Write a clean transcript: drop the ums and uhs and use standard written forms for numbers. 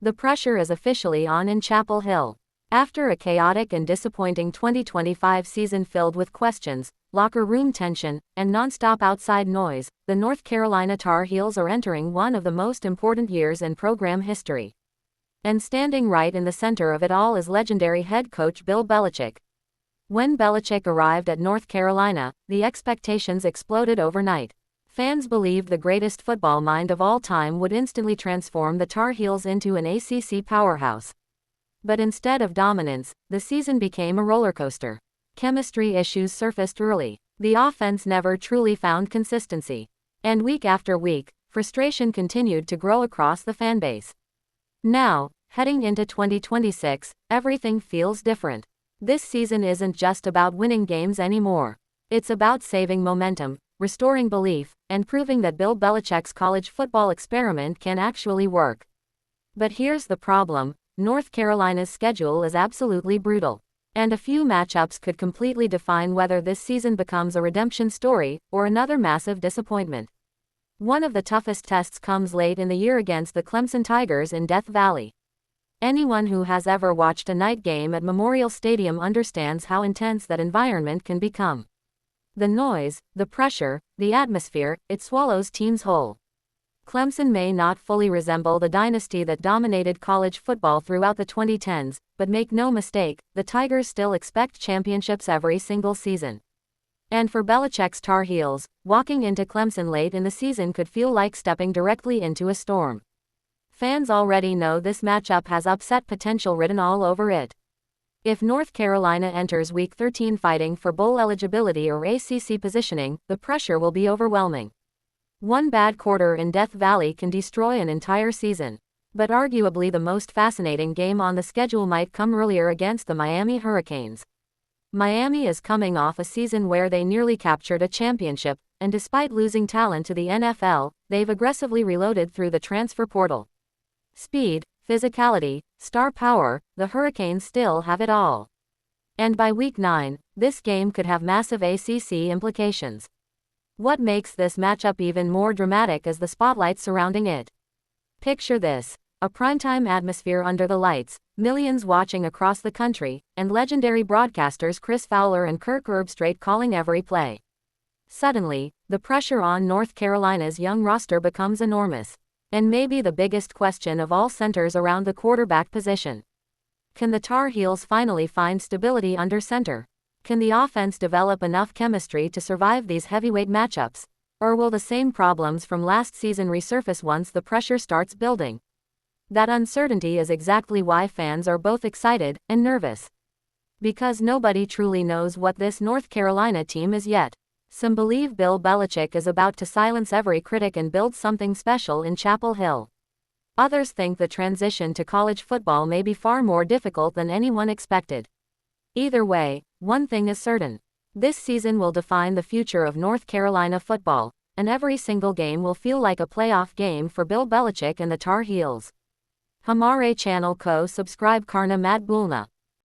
The pressure is officially on in Chapel Hill. After a chaotic and disappointing 2025 season filled with questions, locker room tension, and nonstop outside noise, the North Carolina Tar Heels are entering one of the most important years in program history. And standing right in the center of it all is legendary head coach Bill Belichick. When Belichick arrived at North Carolina, the expectations exploded overnight. Fans believed the greatest football mind of all time would instantly transform the Tar Heels into an ACC powerhouse. But instead of dominance, the season became a rollercoaster. Chemistry issues surfaced early. The offense never truly found consistency. And week after week, frustration continued to grow across the fanbase. Now, heading into 2026, everything feels different. This season isn't just about winning games anymore. It's about saving momentum, restoring belief, and proving that Bill Belichick's college football experiment can actually work. But here's the problem: North Carolina's schedule is absolutely brutal. And a few matchups could completely define whether this season becomes a redemption story or another massive disappointment. One of the toughest tests comes late in the year against the Clemson Tigers in Death Valley. Anyone who has ever watched a night game at Memorial Stadium understands how intense that environment can become. The noise, the pressure, the atmosphere, it swallows teams whole. Clemson may not fully resemble the dynasty that dominated college football throughout the 2010s, but make no mistake, the Tigers still expect championships every single season. And for Belichick's Tar Heels, walking into Clemson late in the season could feel like stepping directly into a storm. Fans already know this matchup has upset potential written all over it. If North Carolina enters Week 13 fighting for bowl eligibility or ACC positioning, the pressure will be overwhelming. One bad quarter in Death Valley can destroy an entire season. But arguably the most fascinating game on the schedule might come earlier against the Miami Hurricanes. Miami is coming off a season where they nearly captured a championship, and despite losing talent to the NFL, they've aggressively reloaded through the transfer portal. Speed, physicality, star power, the Hurricanes still have it all. And by Week 9, this game could have massive ACC implications. What makes this matchup even more dramatic is the spotlight surrounding it. Picture this: a primetime atmosphere under the lights, millions watching across the country, and legendary broadcasters Chris Fowler and Kirk Herbstreit calling every play. Suddenly, the pressure on North Carolina's young roster becomes enormous. And maybe the biggest question of all centers around the quarterback position. Can the Tar Heels finally find stability under center? Can the offense develop enough chemistry to survive these heavyweight matchups? Or will the same problems from last season resurface once the pressure starts building? That uncertainty is exactly why fans are both excited and nervous. Because nobody truly knows what this North Carolina team is yet. Some believe Bill Belichick is about to silence every critic and build something special in Chapel Hill. Others think the transition to college football may be far more difficult than anyone expected. Either way, one thing is certain. This season will define the future of North Carolina football, and every single game will feel like a playoff game for Bill Belichick and the Tar Heels. Hamare Channel Co. Subscribe Karna Mad Bulna.